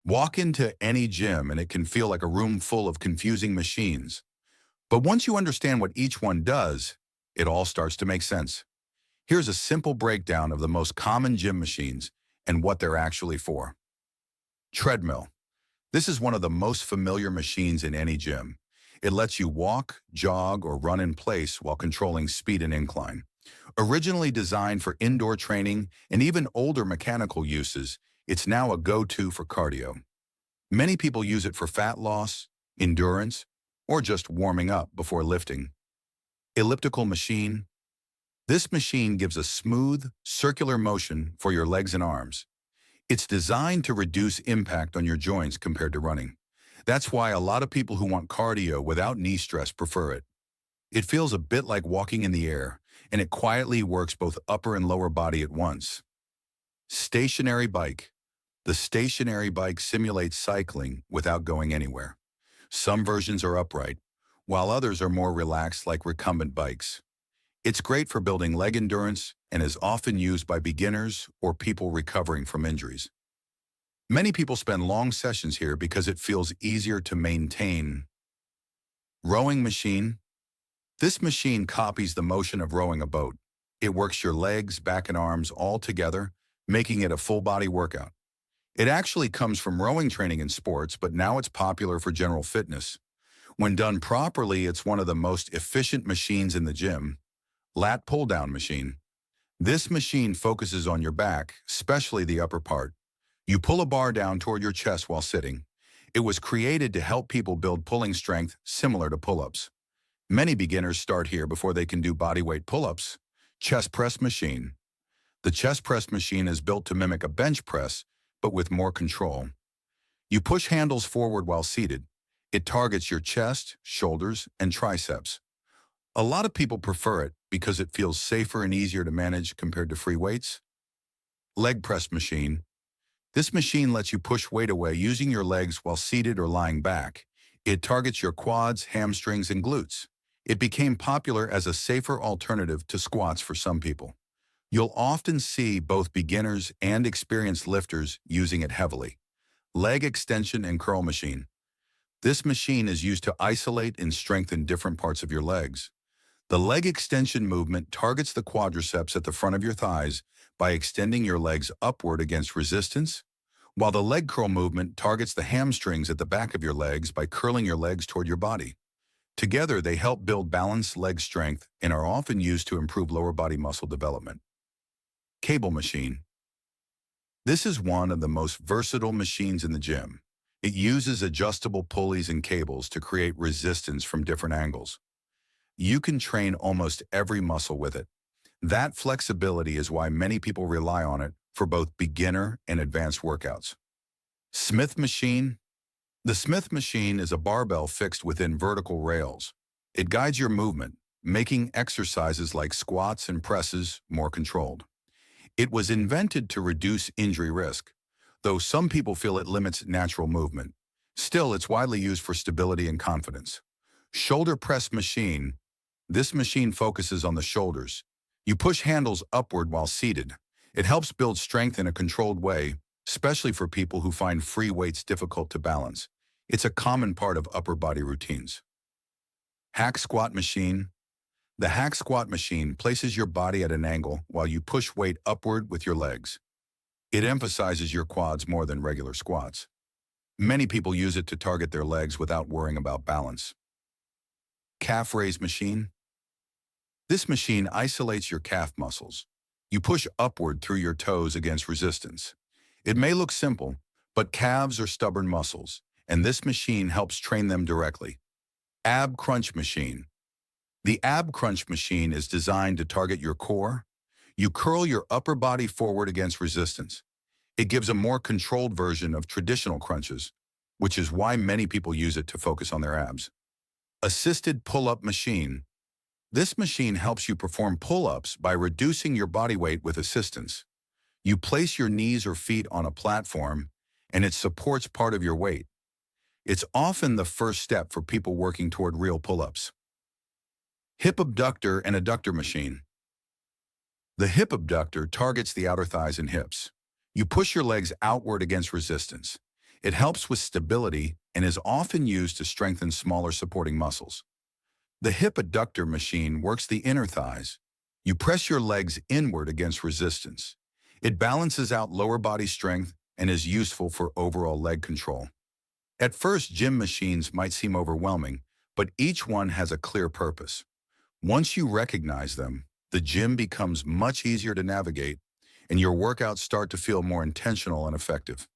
Walk into any gym and it can feel like a room full of confusing machines. But once you understand what each one does, it all starts to make sense. Here's a simple breakdown of the most common gym machines and what they're actually for. Treadmill. This is one of the most familiar machines in any gym. It lets you walk, jog, or run in place while controlling speed and incline. Originally designed for indoor training and even older mechanical uses, it's now a go-to for cardio. Many people use it for fat loss, endurance, or just warming up before lifting. Elliptical machine. This machine gives a smooth, circular motion for your legs and arms. It's designed to reduce impact on your joints compared to running. That's why a lot of people who want cardio without knee stress prefer it. It feels a bit like walking in the air, and it quietly works both upper and lower body at once. Stationary bike. The stationary bike simulates cycling without going anywhere. Some versions are upright, while others are more relaxed like recumbent bikes. It's great for building leg endurance and is often used by beginners or people recovering from injuries. Many people spend long sessions here because it feels easier to maintain. Rowing machine. This machine copies the motion of rowing a boat. It works your legs, back, and arms all together, making it a full-body workout. It actually comes from rowing training in sports, but now it's popular for general fitness. When done properly, it's one of the most efficient machines in the gym. Lat Pulldown Machine. This machine focuses on your back, especially the upper part. You pull a bar down toward your chest while sitting. It was created to help people build pulling strength similar to pull-ups. Many beginners start here before they can do bodyweight pull-ups. Chest press machine. The chest press machine is built to mimic a bench press, but with more control. You push handles forward while seated. It targets your chest, shoulders, and triceps. A lot of people prefer it because it feels safer and easier to manage compared to free weights. Leg press machine. This machine lets you push weight away using your legs while seated or lying back. It targets your quads, hamstrings, and glutes. It became popular as a safer alternative to squats for some people. You'll often see both beginners and experienced lifters using it heavily. Leg extension and curl machine. This machine is used to isolate and strengthen different parts of your legs. The leg extension movement targets the quadriceps at the front of your thighs by extending your legs upward against resistance, while the leg curl movement targets the hamstrings at the back of your legs by curling your legs toward your body. Together, they help build balanced leg strength and are often used to improve lower body muscle development. Cable machine. This is one of the most versatile machines in the gym. It uses adjustable pulleys and cables to create resistance from different angles. You can train almost every muscle with it. That flexibility is why many people rely on it for both beginner and advanced workouts. Smith machine. The Smith machine is a barbell fixed within vertical rails. It guides your movement, making exercises like squats and presses more controlled. It was invented to reduce injury risk, though some people feel it limits natural movement. Still, it's widely used for stability and confidence. Shoulder press machine. This machine focuses on the shoulders. You push handles upward while seated. It helps build strength in a controlled way, especially for people who find free weights difficult to balance. It's a common part of upper body routines. Hack squat machine. The hack squat machine places your body at an angle while you push weight upward with your legs. It emphasizes your quads more than regular squats. Many people use it to target their legs without worrying about balance. Calf raise machine. This machine isolates your calf muscles. You push upward through your toes against resistance. It may look simple, but calves are stubborn muscles, and this machine helps train them directly. Ab crunch machine. The ab crunch machine is designed to target your core. You curl your upper body forward against resistance. It gives a more controlled version of traditional crunches, which is why many people use it to focus on their abs. Assisted pull-up machine. This machine helps you perform pull-ups by reducing your body weight with assistance. You place your knees or feet on a platform, and it supports part of your weight. It's often the first step for people working toward real pull-ups. Hip abductor and adductor machine. The hip abductor targets the outer thighs and hips. You push your legs outward against resistance. It helps with stability and is often used to strengthen smaller supporting muscles. The hip adductor machine works the inner thighs. You press your legs inward against resistance. It balances out lower body strength and is useful for overall leg control. At first, gym machines might seem overwhelming, but each one has a clear purpose. Once you recognize them, the gym becomes much easier to navigate and your workouts start to feel more intentional and effective.